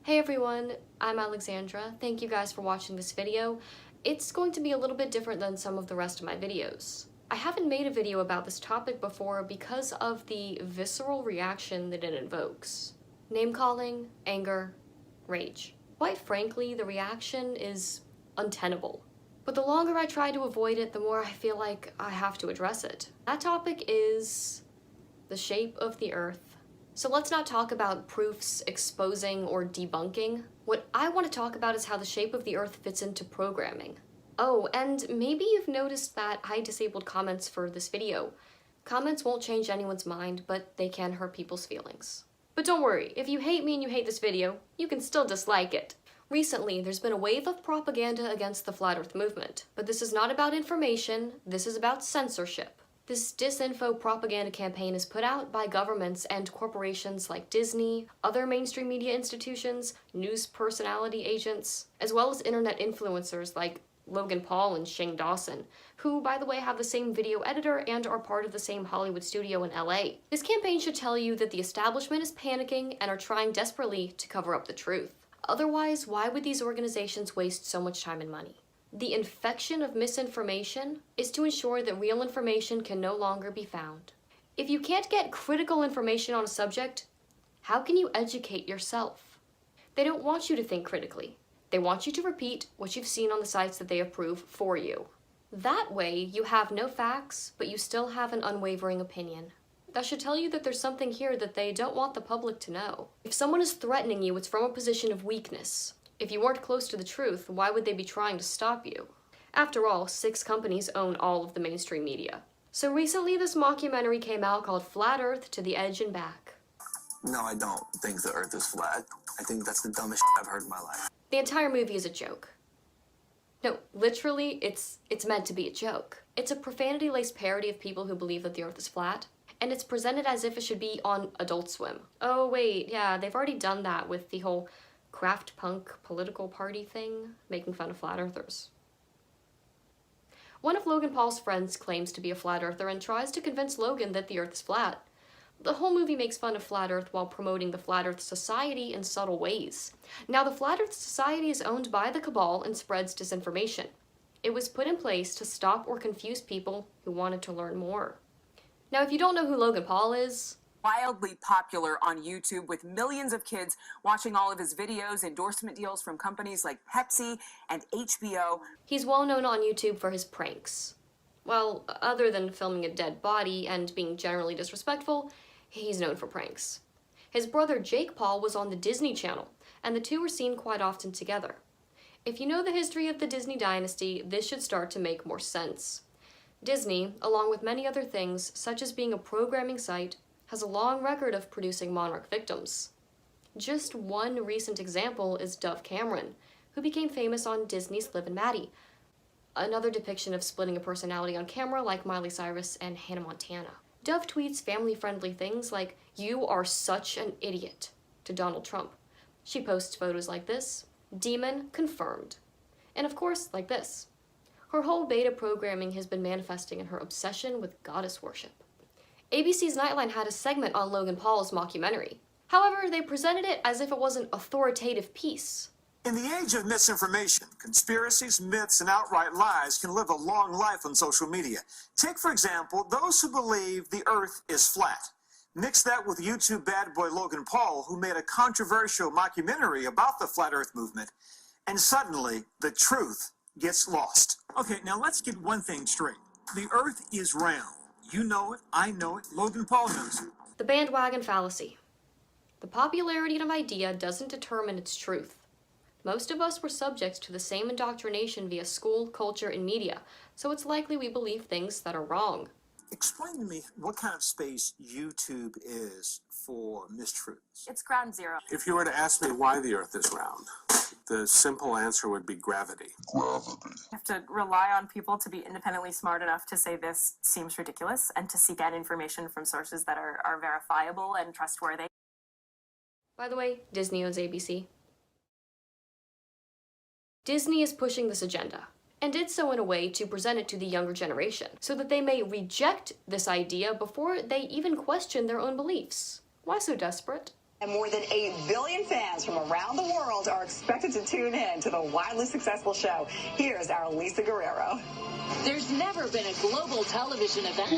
Hey everyone, I'm Alexandra. Thank you guys for watching this video. It's going to be a little bit different than some of the rest of my videos. I haven't made a video about this topic before because of the visceral reaction that it invokes. Name-calling, anger, rage. Quite frankly, the reaction is untenable. But the longer I try to avoid it, the more I feel like I have to address it. That topic is the shape of the Earth. So let's not talk about proofs, exposing, or debunking. What I want to talk about is how the shape of the Earth fits into programming. Oh, and maybe you've noticed that I disabled comments for this video. Comments won't change anyone's mind, but they can hurt people's feelings. But don't worry, if you hate me and you hate this video, you can still dislike it. Recently, there's been a wave of propaganda against the Flat Earth movement, but this is not about information, this is about censorship. This disinfo propaganda campaign is put out by governments and corporations like Disney, other mainstream media institutions, news personality agents, as well as internet influencers like Logan Paul and Shane Dawson, who, by the way, have the same video editor and are part of the same Hollywood studio in LA. This campaign should tell you that the establishment is panicking and are trying desperately to cover up the truth. Otherwise, why would these organizations waste so much time and money? The infection of misinformation is to ensure that real information can no longer be found. If you can't get critical information on a subject, how can you educate yourself? They don't want you to think critically. They want you to repeat what you've seen on the sites that they approve for you. That way, you have no facts, but you still have an unwavering opinion. That should tell you that there's something here that they don't want the public to know. If someone is threatening you, it's from a position of weakness. If you weren't close to the truth, why would they be trying to stop you? After all, 6 companies own all of the mainstream media. So recently this mockumentary came out called Flat Earth to the Edge and Back. No, I don't think the Earth is flat. I think that's the dumbest I've heard in my life. The entire movie is a joke. No, literally, it's meant to be a joke. It's a profanity-laced parody of people who believe that the Earth is flat, and it's presented as if it should be on Adult Swim. Oh wait, yeah, they've already done that with the whole Kraft Punk political party thing, making fun of flat earthers. One of Logan Paul's friends claims to be a flat earther and tries to convince Logan that the Earth is flat. The whole movie makes fun of Flat Earth while promoting the Flat Earth Society in subtle ways. Now, the Flat Earth Society is owned by the cabal and spreads disinformation. It was put in place to stop or confuse people who wanted to learn more. Now, if you don't know who Logan Paul is, wildly popular on YouTube with millions of kids watching all of his videos, endorsement deals from companies like Pepsi and HBO. He's well known on YouTube for his pranks. Well, other than filming a dead body and being generally disrespectful, he's known for pranks. His brother Jake Paul was on the Disney Channel, and the two were seen quite often together. If you know the history of the Disney dynasty, this should start to make more sense. Disney, along with many other things, such as being a programming site, has a long record of producing monarch victims. Just one recent example is Dove Cameron, who became famous on Disney's Liv and Maddie, another depiction of splitting a personality on camera like Miley Cyrus and Hannah Montana. Dove tweets family-friendly things like, "You are such an idiot," to Donald Trump. She posts photos like this, "Demon confirmed," and of course like this. Her whole beta programming has been manifesting in her obsession with goddess worship. ABC's Nightline had a segment on Logan Paul's mockumentary. However, they presented it as if it was an authoritative piece. In the age of misinformation, conspiracies, myths, and outright lies can live a long life on social media. Take, for example, those who believe the Earth is flat. Mix that with YouTube bad boy Logan Paul, who made a controversial mockumentary about the Flat Earth movement, and suddenly the truth gets lost. Okay, now let's get one thing straight. The Earth is round. You know it, I know it, Logan Paul knows it. The bandwagon fallacy. The popularity of an idea doesn't determine its truth. Most of us were subjects to the same indoctrination via school, culture, and media, so it's likely we believe things that are wrong. Explain to me what kind of space YouTube is for mistruths. It's ground zero. If you were to ask me why the Earth is round, the simple answer would be gravity. You have to rely on people to be independently smart enough to say this seems ridiculous and to seek out information from sources that are verifiable and trustworthy. By the way, Disney owns ABC. Disney is pushing this agenda, and did so in a way to present it to the younger generation, so that they may reject this idea before they even question their own beliefs. Why so desperate? And more than 8 billion fans from around the world are expected to tune in to the wildly successful show. Here's our Lisa Guerrero. There's never been a global television event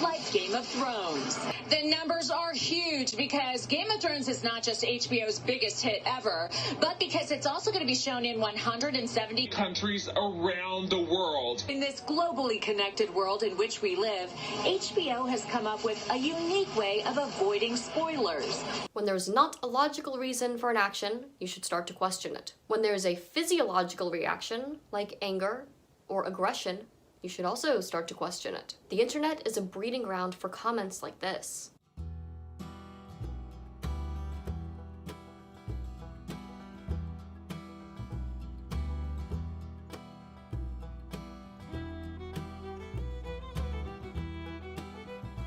like Game of Thrones. The numbers are huge because Game of Thrones is not just HBO's biggest hit ever, but because it's also going to be shown in 170 countries around the world. In this globally connected world in which we live, HBO has come up with a unique way of avoiding spoilers. When there's not a logical reason for an action, you should start to question it. When there's a physiological reaction, like anger or aggression, you should also start to question it. The internet is a breeding ground for comments like this.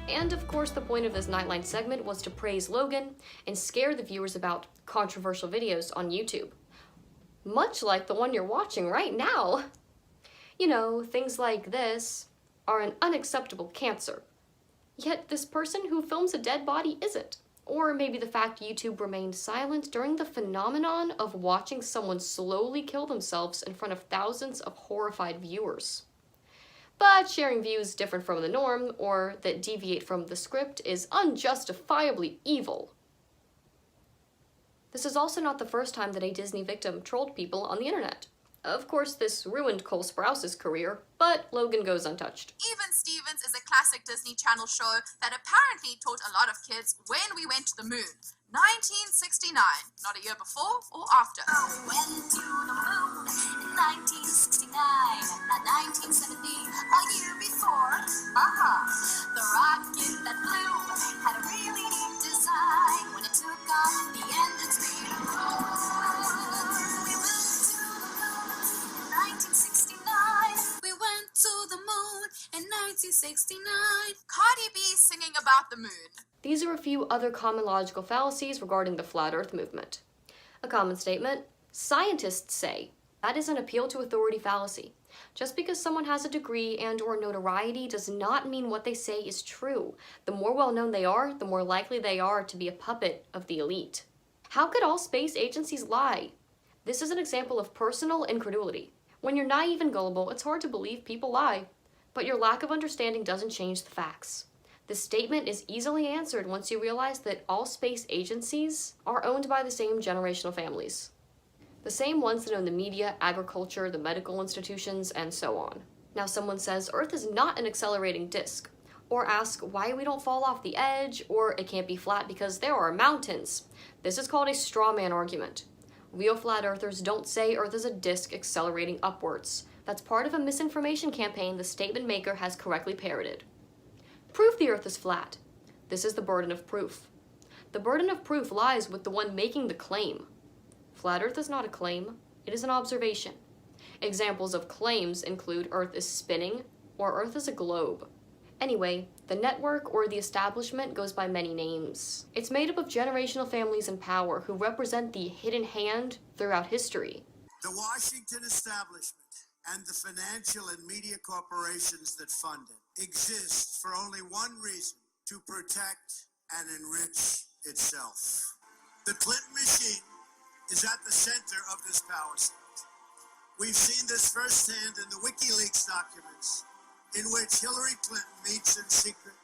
And of course, the point of this Nightline segment was to praise Logan and scare the viewers about controversial videos on YouTube. Much like the one you're watching right now. You know, things like this are an unacceptable cancer. Yet this person who films a dead body isn't. Or maybe the fact YouTube remained silent during the phenomenon of watching someone slowly kill themselves in front of thousands of horrified viewers. But sharing views different from the norm, or that deviate from the script, is unjustifiably evil. This is also not the first time that a Disney victim trolled people on the internet. Of course, this ruined Cole Sprouse's career, but Logan goes untouched. Even Stevens is a classic Disney Channel show that apparently taught a lot of kids when we went to the moon. 1969, not a year before or after. We went to the moon in 1969, not 1970, a year before. The rocket that flew had a really neat design. When it took off, the engines made a roar. We went to the moon in 1969. We went to the moon in 1969. Cardi B singing about the moon. These are a few other common logical fallacies regarding the flat earth movement. A common statement: scientists say. That is an appeal to authority fallacy. Just because someone has a degree and or notoriety does not mean what they say is true. The more well-known they are, the more likely they are to be a puppet of the elite. How could all space agencies lie? This is an example of personal incredulity. When you're naive and gullible, it's hard to believe people lie. But your lack of understanding doesn't change the facts. This statement is easily answered once you realize that all space agencies are owned by the same generational families. The same ones that own the media, agriculture, the medical institutions, and so on. Now someone says Earth is not an accelerating disk, or ask why we don't fall off the edge, or it can't be flat because there are mountains. This is called a straw man argument. Real flat earthers don't say Earth is a disk accelerating upwards. That's part of a misinformation campaign the statement maker has correctly parroted. Prove the Earth is flat. This is the burden of proof. The burden of proof lies with the one making the claim. Flat Earth is not a claim, it is an observation. Examples of claims include Earth is spinning or Earth is a globe. Anyway, the network or the establishment goes by many names. It's made up of generational families in power who represent the hidden hand throughout history. The Washington establishment and the financial and media corporations that fund it exists for only one reason: to protect and enrich itself. The Clinton machine is at the center of this power set. We've seen this firsthand in the WikiLeaks documents, in which Hillary Clinton meets in secret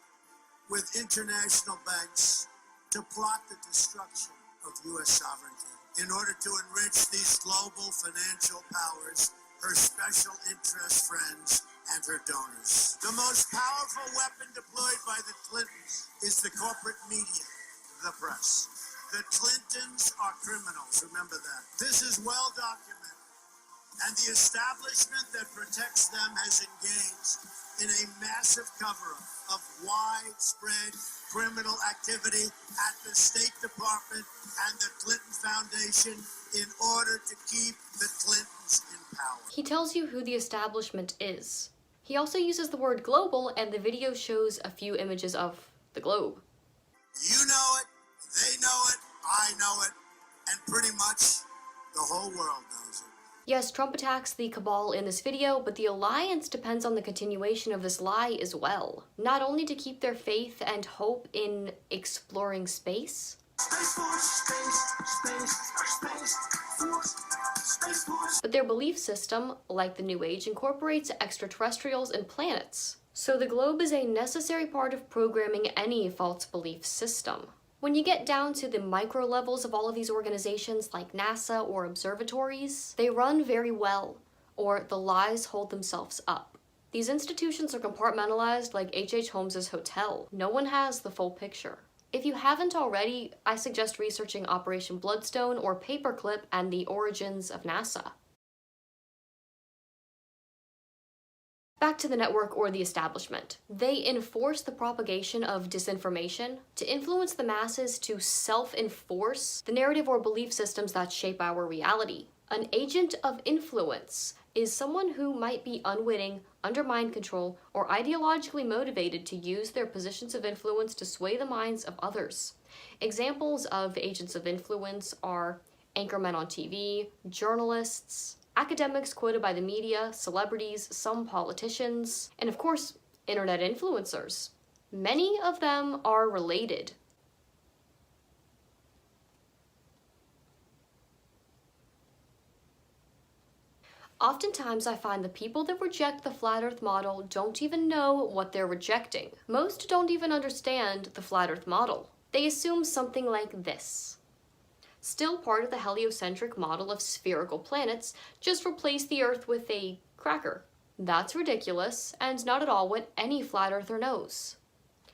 with international banks to plot the destruction of U.S. sovereignty in order to enrich these global financial powers, her special interest friends, and her donors. The most powerful weapon deployed by the Clintons is the corporate media, the press. The Clintons are criminals, remember that. This is well documented, and the establishment that protects them has engaged in a massive cover-up of widespread criminal activity at the State Department and the Clinton Foundation in order to keep the Clintons in power. He tells you who the establishment is. He also uses the word global, and the video shows a few images of the globe. You know it, they know it, I know it, and pretty much the whole world knows it. Yes, Trump attacks the cabal in this video, but the alliance depends on the continuation of this lie as well. Not only to keep their faith and hope in exploring space, but their belief system, like the New Age, incorporates extraterrestrials and planets. So the globe is a necessary part of programming any false belief system. When you get down to the micro levels of all of these organizations like NASA or observatories, they run very well, or the lies hold themselves up. These institutions are compartmentalized like H.H. Holmes's hotel. No one has the full picture. If you haven't already, I suggest researching Operation Bloodstone or Paperclip and the origins of NASA. Back to the network or the establishment. They enforce the propagation of disinformation to influence the masses to self-enforce the narrative or belief systems that shape our reality. An agent of influence is someone who might be unwitting, under mind control, or ideologically motivated to use their positions of influence to sway the minds of others. Examples of agents of influence are anchormen on TV, journalists, academics quoted by the media, celebrities, some politicians, and of course, internet influencers. Many of them are related. Oftentimes, I find the people that reject the Flat Earth model don't even know what they're rejecting. Most don't even understand the Flat Earth model. They assume something like this. Still part of the heliocentric model of spherical planets, just replace the Earth with a cracker. That's ridiculous, and not at all what any flat earther knows.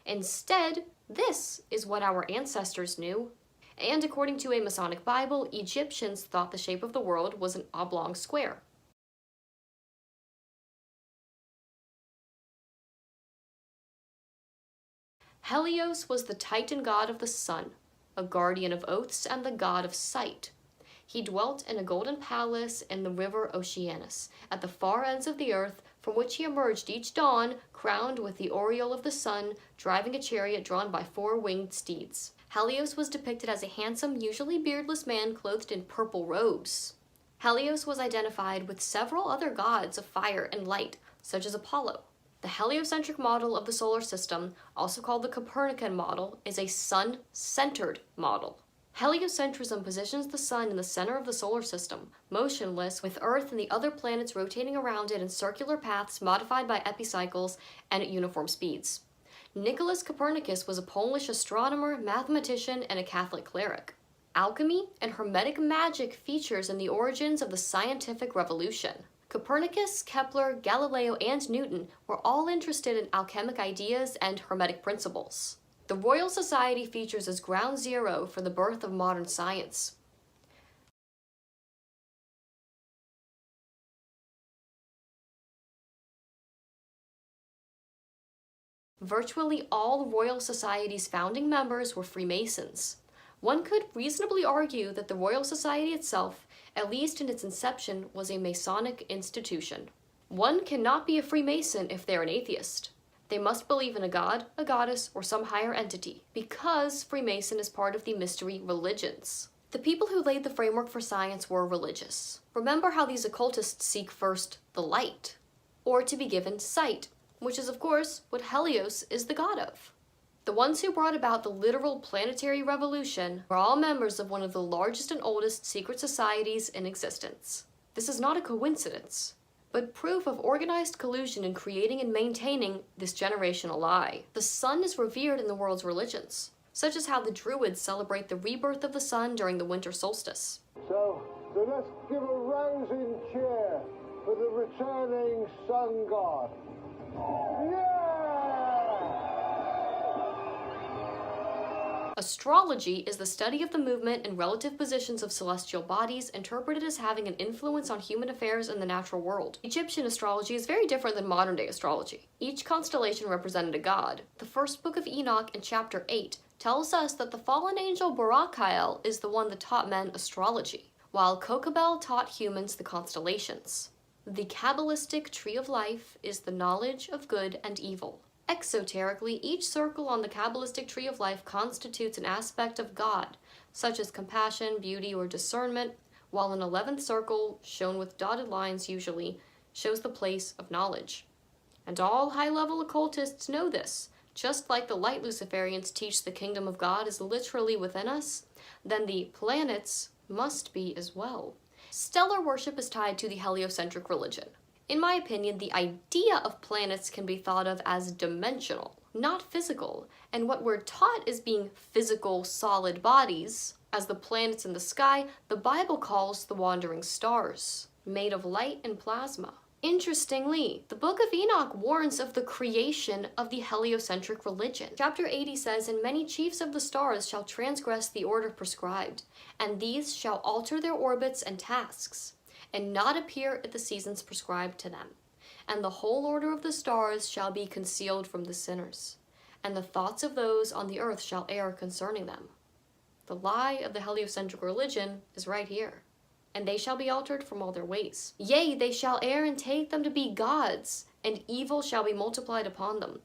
Instead, this is what our ancestors knew. And according to a Masonic Bible, Egyptians thought the shape of the world was an oblong square. Helios was the Titan god of the sun, a guardian of oaths and the god of sight. He dwelt in a golden palace in the river Oceanus, at the far ends of the earth, from which he emerged each dawn, crowned with the aureole of the sun, driving a chariot drawn by 4 winged steeds. Helios was depicted as a handsome, usually beardless man clothed in purple robes. Helios was identified with several other gods of fire and light, such as Apollo. The heliocentric model of the solar system, also called the Copernican model, is a sun-centered model. Heliocentrism positions the sun in the center of the solar system, motionless, with Earth and the other planets rotating around it in circular paths modified by epicycles and at uniform speeds. Nicholas Copernicus was a Polish astronomer, mathematician, and a Catholic cleric. Alchemy and Hermetic magic features in the origins of the scientific revolution. Copernicus, Kepler, Galileo, and Newton were all interested in alchemic ideas and Hermetic principles. The Royal Society features as ground zero for the birth of modern science. Virtually all the Royal Society's founding members were Freemasons. One could reasonably argue that the Royal Society itself, at least in its inception, was a Masonic institution. One cannot be a Freemason if they're an atheist. They must believe in a god, a goddess, or some higher entity, because Freemason is part of the mystery religions. The people who laid the framework for science were religious. Remember how these occultists seek first the light, or to be given sight, which is of course what Helios is the god of. The ones who brought about the literal planetary revolution were all members of one of the largest and oldest secret societies in existence. This is not a coincidence, but proof of organized collusion in creating and maintaining this generational lie. The sun is revered in the world's religions, such as how the Druids celebrate the rebirth of the sun during the winter solstice. So let's give a rousing cheer for the returning sun god. Yeah! Astrology is the study of the movement and relative positions of celestial bodies, interpreted as having an influence on human affairs in the natural world. Egyptian astrology is very different than modern-day astrology. Each constellation represented a god. The first book of Enoch in chapter 8 tells us that the fallen angel Barachiel is the one that taught men astrology, while Kokabel taught humans the constellations. The Kabbalistic tree of life is the knowledge of good and evil. Exoterically, each circle on the Kabbalistic tree of life constitutes an aspect of God, such as compassion, beauty, or discernment, while an 11th circle, shown with dotted lines usually, shows the place of knowledge. And all high-level occultists know this. Just like the light Luciferians teach the kingdom of God is literally within us, then the planets must be as well. Stellar worship is tied to the heliocentric religion. In my opinion, the idea of planets can be thought of as dimensional, not physical, and what we're taught as being physical, solid bodies, as the planets in the sky, the Bible calls the wandering stars, made of light and plasma. Interestingly, the Book of Enoch warns of the creation of the heliocentric religion. Chapter 80 says, "And many chiefs of the stars shall transgress the order prescribed, and these shall alter their orbits and tasks, and not appear at the seasons prescribed to them. And the whole order of the stars shall be concealed from the sinners, and the thoughts of those on the earth shall err concerning them." The lie of the heliocentric religion is right here. "And they shall be altered from all their ways. Yea, they shall err and take them to be gods, and evil shall be multiplied upon them."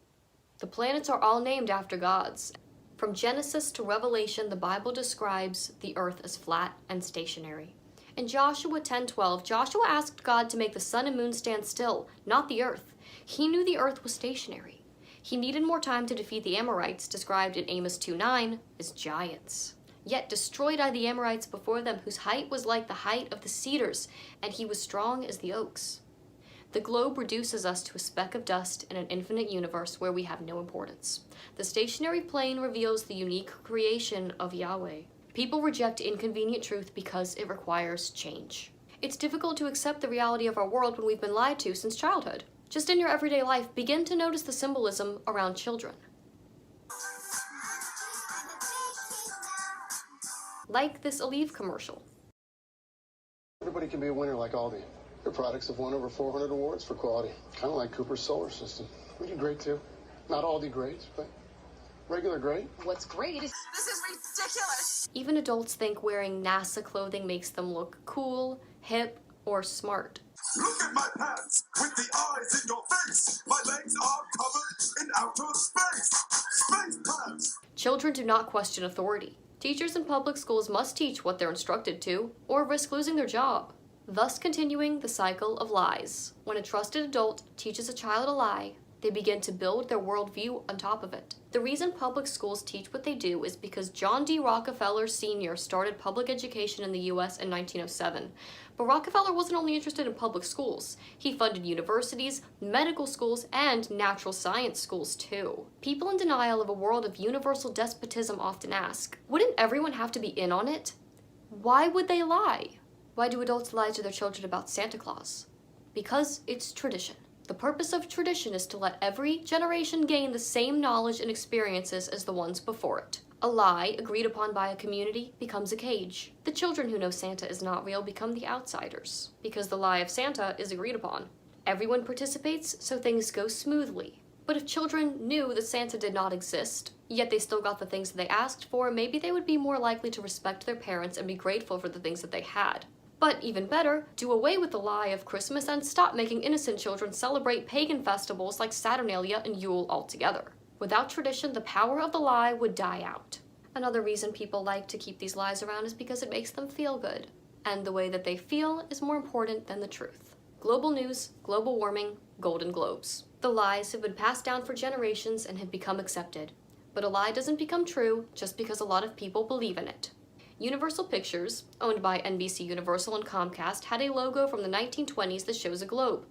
The planets are all named after gods. From Genesis to Revelation, the Bible describes the earth as flat and stationary. In Joshua 10:12, Joshua asked God to make the sun and moon stand still, not the earth. He knew the earth was stationary. He needed more time to defeat the Amorites, described in Amos 2:9 as giants. Yet destroyed I the Amorites before them, whose height was like the height of the cedars, and he was strong as the oaks. The globe reduces us to a speck of dust in an infinite universe where we have no importance. The stationary plane reveals the unique creation of Yahweh. People reject inconvenient truth because it requires change. It's difficult to accept the reality of our world when we've been lied to since childhood. Just in your everyday life, begin to notice the symbolism around children. Like this Aleve commercial. Everybody can be a winner like Aldi. Their products have won over 400 awards for quality. Kind of like Cooper's solar system. We do great too. Not Aldi great, but regular great. What's great is this is ridiculous. Even adults think wearing NASA clothing makes them look cool, hip, or smart. Look at my pants with the eyes in your face. My legs are covered in outer space. Space pants. Children do not question authority. Teachers in public schools must teach what they're instructed to, or risk losing their job, thus continuing the cycle of lies. When a trusted adult teaches a child a lie, they begin to build their worldview on top of it. The reason public schools teach what they do is because John D. Rockefeller Sr. started public education in the U.S. in 1907. But Rockefeller wasn't only interested in public schools. He funded universities, medical schools, and natural science schools too. People in denial of a world of universal despotism often ask, wouldn't everyone have to be in on it? Why would they lie? Why do adults lie to their children about Santa Claus? Because it's tradition. The purpose of tradition is to let every generation gain the same knowledge and experiences as the ones before it. A lie, agreed upon by a community, becomes a cage. The children who know Santa is not real become the outsiders, because the lie of Santa is agreed upon. Everyone participates, so things go smoothly. But if children knew that Santa did not exist, yet they still got the things that they asked for, maybe they would be more likely to respect their parents and be grateful for the things that they had. But even better, do away with the lie of Christmas and stop making innocent children celebrate pagan festivals like Saturnalia and Yule altogether. Without tradition, the power of the lie would die out. Another reason people like to keep these lies around is because it makes them feel good. And the way that they feel is more important than the truth. Global news, global warming, Golden Globes. The lies have been passed down for generations and have become accepted. But a lie doesn't become true just because a lot of people believe in it. Universal Pictures, owned by NBC Universal and Comcast, had a logo from the 1920s that shows a globe,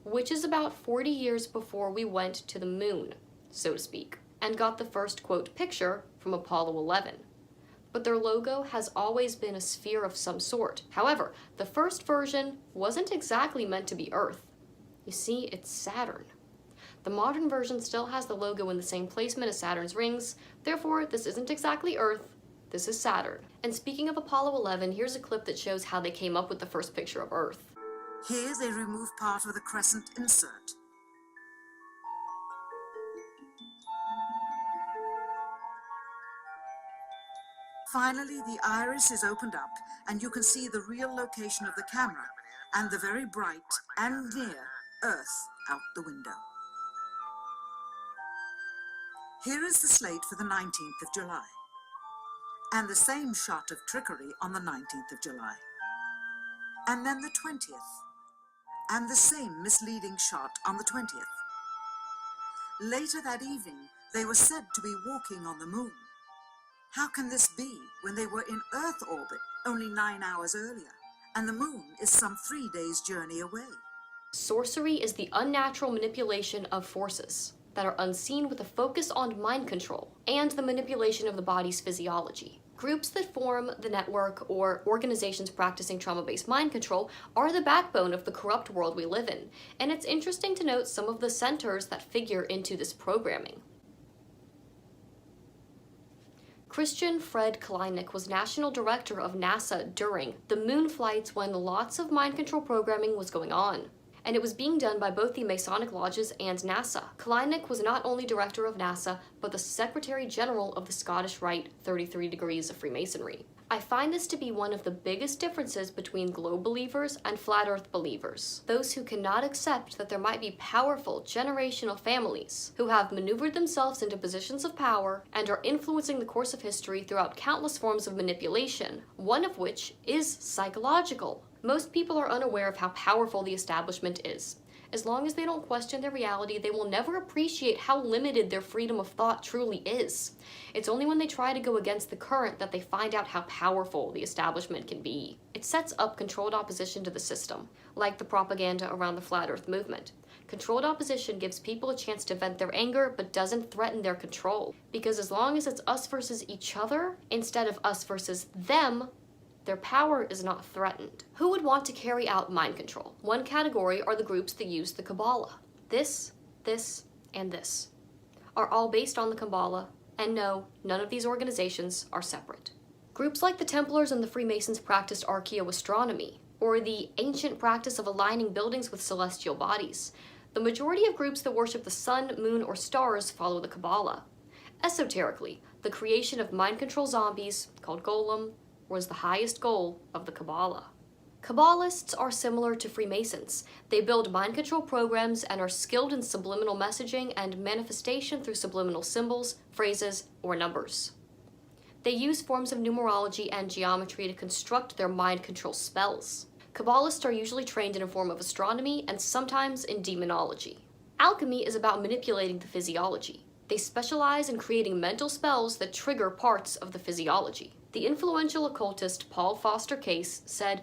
which is about 40 years before we went to the moon, so to speak, and got the first, quote, picture from Apollo 11. But their logo has always been a sphere of some sort. However, the first version wasn't exactly meant to be Earth. You see, it's Saturn. The modern version still has the logo in the same placement as Saturn's rings, therefore this isn't exactly Earth, this is Saturn. And speaking of Apollo 11, here's a clip that shows how they came up with the first picture of Earth. Here they remove part of the crescent insert. Finally, the iris is opened up and you can see the real location of the camera and the very bright and near Earth out the window. Here is the slate for the 19th of July. And the same shot of trickery on the 19th of July. and then the 20th, and the same misleading shot on the 20th. Later that evening, they were said to be walking on the moon. How can this be when they were in Earth orbit only 9 hours earlier, and the moon is some 3 days' journey away? Sorcery is the unnatural manipulation of forces that are unseen with a focus on mind control and the manipulation of the body's physiology. Groups that form the network or organizations practicing trauma-based mind control are the backbone of the corrupt world we live in, and it's interesting to note some of the centers that figure into this programming. Christian Fred Kleinik was national director of NASA during the moon flights when lots of mind control programming was going on, and it was being done by both the Masonic Lodges and NASA. Kleinik was not only director of NASA, but the Secretary General of the Scottish Rite 33 Degrees of Freemasonry. I find this to be one of the biggest differences between globe believers and flat earth believers. Those who cannot accept that there might be powerful generational families who have maneuvered themselves into positions of power and are influencing the course of history throughout countless forms of manipulation, one of which is psychological. Most people are unaware of how powerful the establishment is. As long as they don't question their reality, they will never appreciate how limited their freedom of thought truly is. It's only when they try to go against the current that they find out how powerful the establishment can be. It sets up controlled opposition to the system, like the propaganda around the Flat Earth movement. Controlled opposition gives people a chance to vent their anger, but doesn't threaten their control. Because as long as it's us versus each other, instead of us versus them, their power is not threatened. Who would want to carry out mind control? One category are the groups that use the Kabbalah. This, and this are all based on the Kabbalah, and no, none of these organizations are separate. Groups like the Templars and the Freemasons practiced archaeoastronomy, or the ancient practice of aligning buildings with celestial bodies. The majority of groups that worship the sun, moon, or stars follow the Kabbalah. Esoterically, the creation of mind control zombies, called Golem, was the highest goal of the Kabbalah. Kabbalists are similar to Freemasons. They build mind control programs and are skilled in subliminal messaging and manifestation through subliminal symbols, phrases, or numbers. They use forms of numerology and geometry to construct their mind control spells. Kabbalists are usually trained in a form of astronomy and sometimes in demonology. Alchemy is about manipulating the physiology. They specialize in creating mental spells that trigger parts of the physiology. The influential occultist Paul Foster Case said,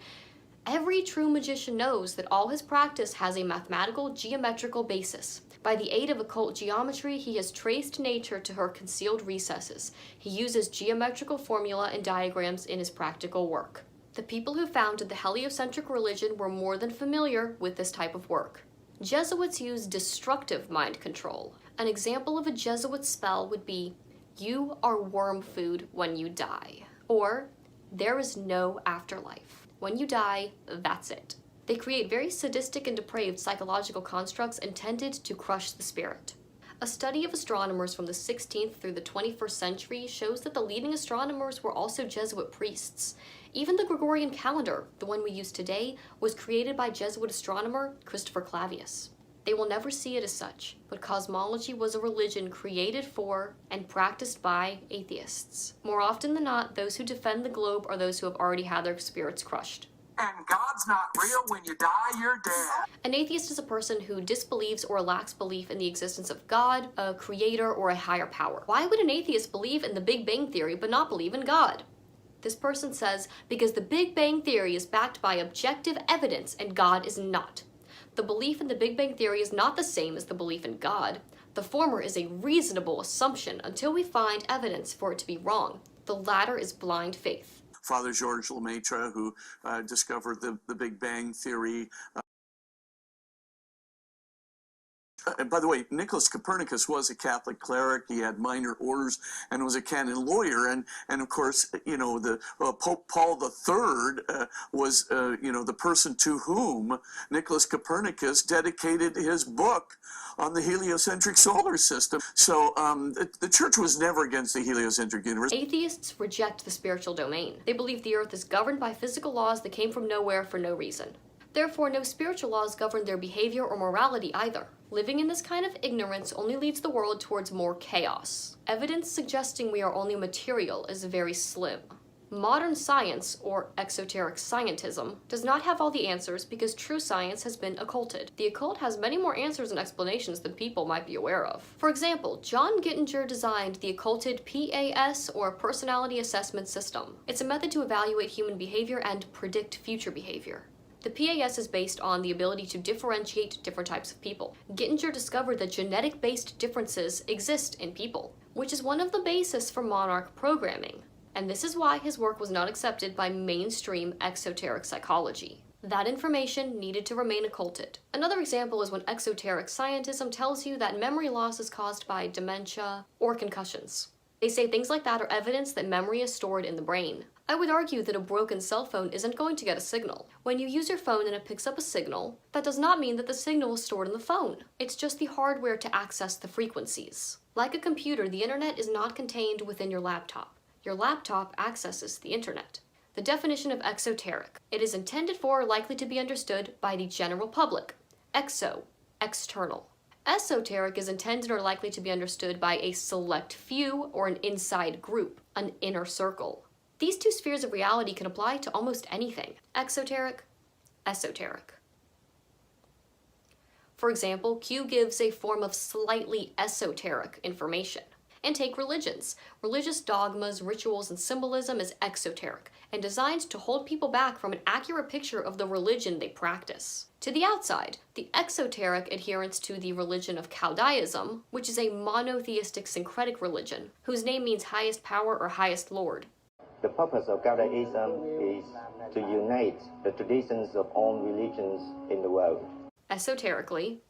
"Every true magician knows that all his practice has a mathematical, geometrical basis. By the aid of occult geometry, he has traced nature to her concealed recesses. He uses geometrical formula and diagrams in his practical work." The people who founded the heliocentric religion were more than familiar with this type of work. Jesuits use destructive mind control. An example of a Jesuit spell would be, "You are worm food when you die," or "There is no afterlife. When you die, that's it." They create very sadistic and depraved psychological constructs intended to crush the spirit. A study of astronomers from the 16th through the 21st century shows that the leading astronomers were also Jesuit priests. Even the Gregorian calendar, the one we use today, was created by Jesuit astronomer Christopher Clavius. They will never see it as such, but cosmology was a religion created for and practiced by atheists. More often than not, those who defend the globe are those who have already had their spirits crushed. And God's not real. When you die, you're dead. An atheist is a person who disbelieves or lacks belief in the existence of God, a creator, or a higher power. Why would an atheist believe in the Big Bang Theory but not believe in God? This person says, because the Big Bang Theory is backed by objective evidence and God is not. The belief in the Big Bang Theory is not the same as the belief in God. The former is a reasonable assumption until we find evidence for it to be wrong. The latter is blind faith. Father George Lemaitre, who discovered the Big Bang Theory. And by the way, Nicholas Copernicus was a Catholic cleric. He had minor orders and was a canon lawyer. And of course, you know, the Pope Paul III was, you know, the person to whom Nicholas Copernicus dedicated his book on the heliocentric solar system. So the church was never against the heliocentric universe. Atheists reject the spiritual domain. They believe the earth is governed by physical laws that came from nowhere for no reason. Therefore, no spiritual laws govern their behavior or morality either. Living in this kind of ignorance only leads the world towards more chaos. Evidence suggesting we are only material is very slim. Modern science, or exoteric scientism, does not have all the answers because true science has been occulted. The occult has many more answers and explanations than people might be aware of. For example, John Gittinger designed the occulted PAS, or Personality Assessment System. It's a method to evaluate human behavior and predict future behavior. The PAS is based on the ability to differentiate different types of people. Gittinger discovered that genetic-based differences exist in people, which is one of the bases for monarch programming. And this is why his work was not accepted by mainstream exoteric psychology. That information needed to remain occulted. Another example is when exoteric scientism tells you that memory loss is caused by dementia or concussions. They say things like that are evidence that memory is stored in the brain. I would argue that a broken cell phone isn't going to get a signal. When you use your phone and it picks up a signal, that does not mean that the signal is stored in the phone. It's just the hardware to access the frequencies. Like a computer, the internet is not contained within your laptop. Your laptop accesses the internet. The definition of exoteric. It is intended for or likely to be understood by the general public. Exo, external. Esoteric is intended or likely to be understood by a select few or an inside group, an inner circle. These two spheres of reality can apply to almost anything. Exoteric, esoteric. For example, Q gives a form of slightly esoteric information. And take religions. Religious dogmas, rituals, and symbolism is exoteric and designed to hold people back from an accurate picture of the religion they practice. To the outside, the exoteric adherents to the religion of Chaldaism, which is a monotheistic syncretic religion, whose name means highest power or highest lord. The purpose of Chaldaism is to unite the traditions of all religions in the world. Esoterically.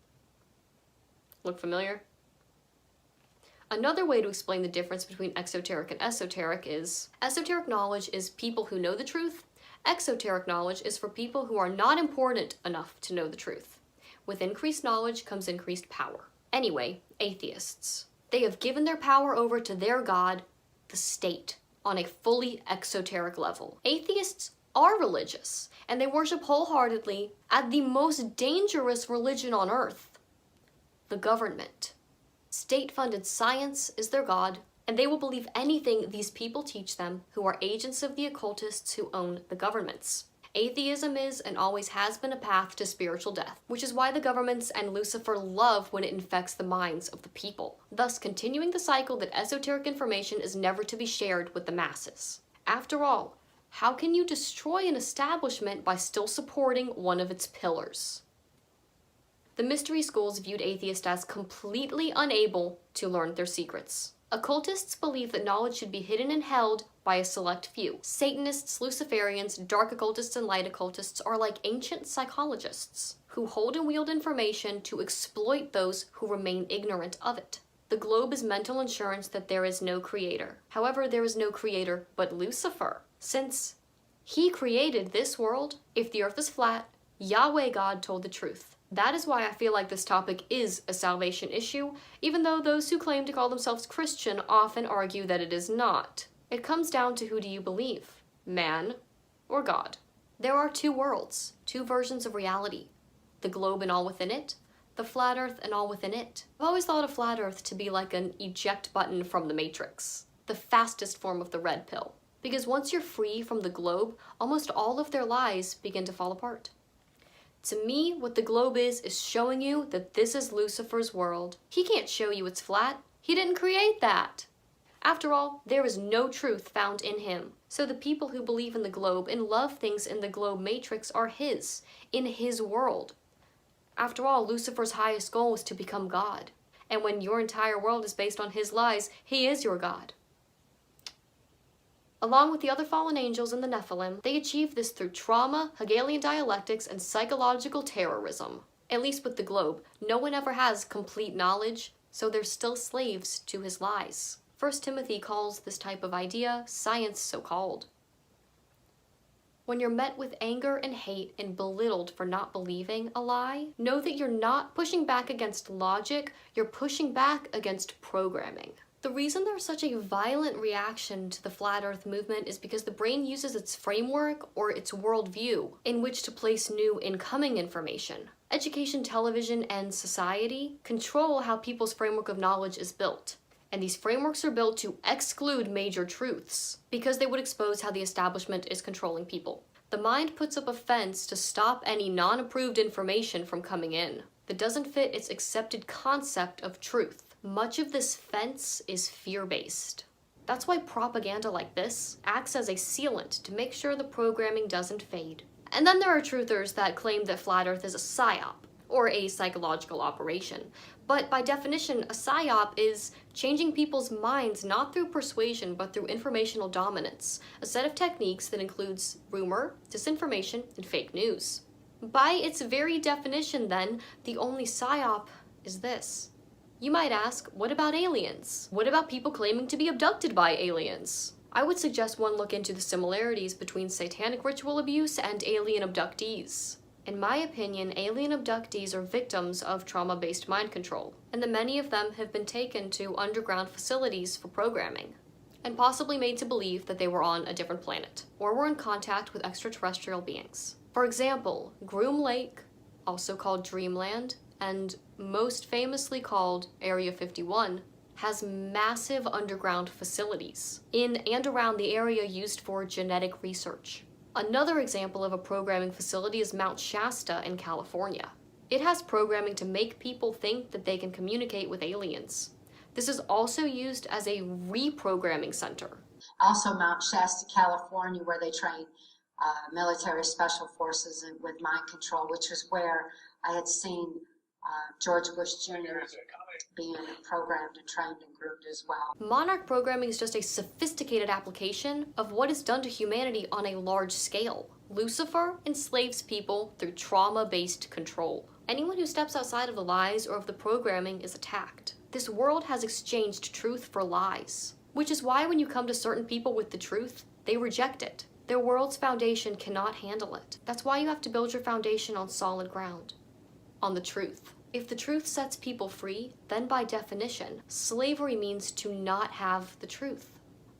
Look familiar? Another way to explain the difference between exoteric and esoteric is, esoteric knowledge is people who know the truth, exoteric knowledge is for people who are not important enough to know the truth. With increased knowledge comes increased power. Anyway, atheists. They have given their power over to their god, the state, on a fully exoteric level. Atheists are religious, and they worship wholeheartedly at the most dangerous religion on earth, the government. State-funded science is their god, and they will believe anything these people teach them who are agents of the occultists who own the governments. Atheism is and always has been a path to spiritual death, which is why the governments and Lucifer love when it infects the minds of the people, thus continuing the cycle that esoteric information is never to be shared with the masses. After all, how can you destroy an establishment by still supporting one of its pillars? The mystery schools viewed atheists as completely unable to learn their secrets. Occultists believe that knowledge should be hidden and held by a select few. Satanists, Luciferians, dark occultists, and light occultists are like ancient psychologists who hold and wield information to exploit those who remain ignorant of it. The globe is mental insurance that there is no creator. However, there is no creator but Lucifer. Since he created this world, if the earth is flat, Yahweh God told the truth. That is why I feel like this topic is a salvation issue, even though those who claim to call themselves Christian often argue that it is not. It comes down to who do you believe, man or God? There are two worlds, two versions of reality, the globe and all within it, the flat earth and all within it. I've always thought of flat earth to be like an eject button from the Matrix, the fastest form of the red pill. Because once you're free from the globe, almost all of their lies begin to fall apart. To me, what the globe is showing you that this is Lucifer's world. He can't show you it's flat. He didn't create that. After all, there is no truth found in him. So the people who believe in the globe and love things in the globe matrix are his, in his world. After all, Lucifer's highest goal is to become God. And when your entire world is based on his lies, he is your God. Along with the other fallen angels and the Nephilim, they achieved this through trauma, Hegelian dialectics, and psychological terrorism. At least with the globe, no one ever has complete knowledge, so they're still slaves to his lies. 1 Timothy calls this type of idea science so-called. When you're met with anger and hate and belittled for not believing a lie, know that you're not pushing back against logic, you're pushing back against programming. The reason there's such a violent reaction to the Flat Earth movement is because the brain uses its framework or its worldview in which to place new incoming information. Education, television, and society control how people's framework of knowledge is built. And these frameworks are built to exclude major truths because they would expose how the establishment is controlling people. The mind puts up a fence to stop any non-approved information from coming in that doesn't fit its accepted concept of truth. Much of this fence is fear-based. That's why propaganda like this acts as a sealant to make sure the programming doesn't fade. And then there are truthers that claim that Flat Earth is a psyop, or a psychological operation. But by definition, a psyop is changing people's minds not through persuasion but through informational dominance, a set of techniques that includes rumor, disinformation, and fake news. By its very definition, then, the only psyop is this. You might ask, what about aliens? What about people claiming to be abducted by aliens? I would suggest one look into the similarities between satanic ritual abuse and alien abductees. In my opinion, alien abductees are victims of trauma-based mind control, and that many of them have been taken to underground facilities for programming, and possibly made to believe that they were on a different planet, or were in contact with extraterrestrial beings. For example, Groom Lake, also called Dreamland, and most famously called Area 51, has massive underground facilities in and around the area used for genetic research. Another example of a programming facility is Mount Shasta in California. It has programming to make people think that they can communicate with aliens. This is also used as a reprogramming center. Also Mount Shasta, California, where they train military special forces with mind control, which was where I had seen George Bush Jr. being programmed and trained and groomed as well. Monarch programming is just a sophisticated application of what is done to humanity on a large scale. Lucifer enslaves people through trauma-based control. Anyone who steps outside of the lies or of the programming is attacked. This world has exchanged truth for lies, which is why when you come to certain people with the truth, they reject it. Their world's foundation cannot handle it. That's why you have to build your foundation on solid ground, on the truth. If the truth sets people free, then by definition, slavery means to not have the truth.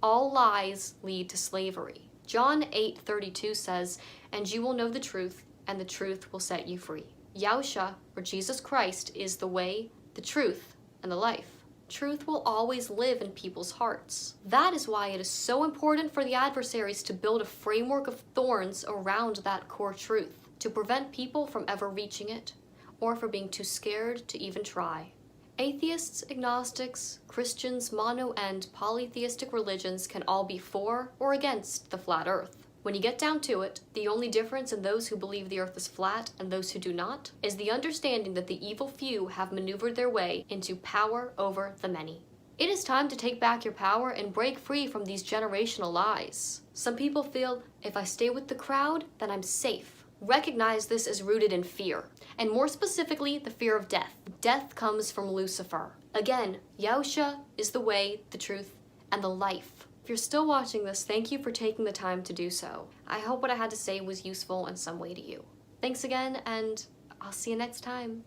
All lies lead to slavery. John 8:32 says, "And you will know the truth, and the truth will set you free." Yahusha, or Jesus Christ, is the way, the truth, and the life. Truth will always live in people's hearts. That is why it is so important for the adversaries to build a framework of thorns around that core truth, to prevent people from ever reaching it, or for being too scared to even try. Atheists, agnostics, Christians, mono and polytheistic religions can all be for or against the flat earth. When you get down to it, the only difference in those who believe the earth is flat and those who do not is the understanding that the evil few have maneuvered their way into power over the many. It is time to take back your power and break free from these generational lies. Some people feel, if I stay with the crowd, then I'm safe. Recognize this is rooted in fear, and more specifically, the fear of death. Death comes from Lucifer. Again, Yahusha is the way, the truth, and the life. If you're still watching this, thank you for taking the time to do so. I hope what I had to say was useful in some way to you. Thanks again, and I'll see you next time.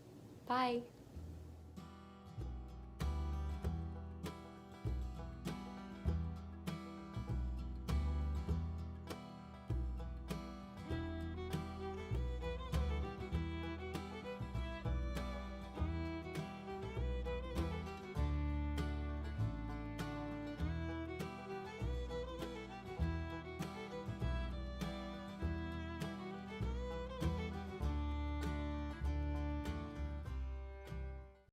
Bye.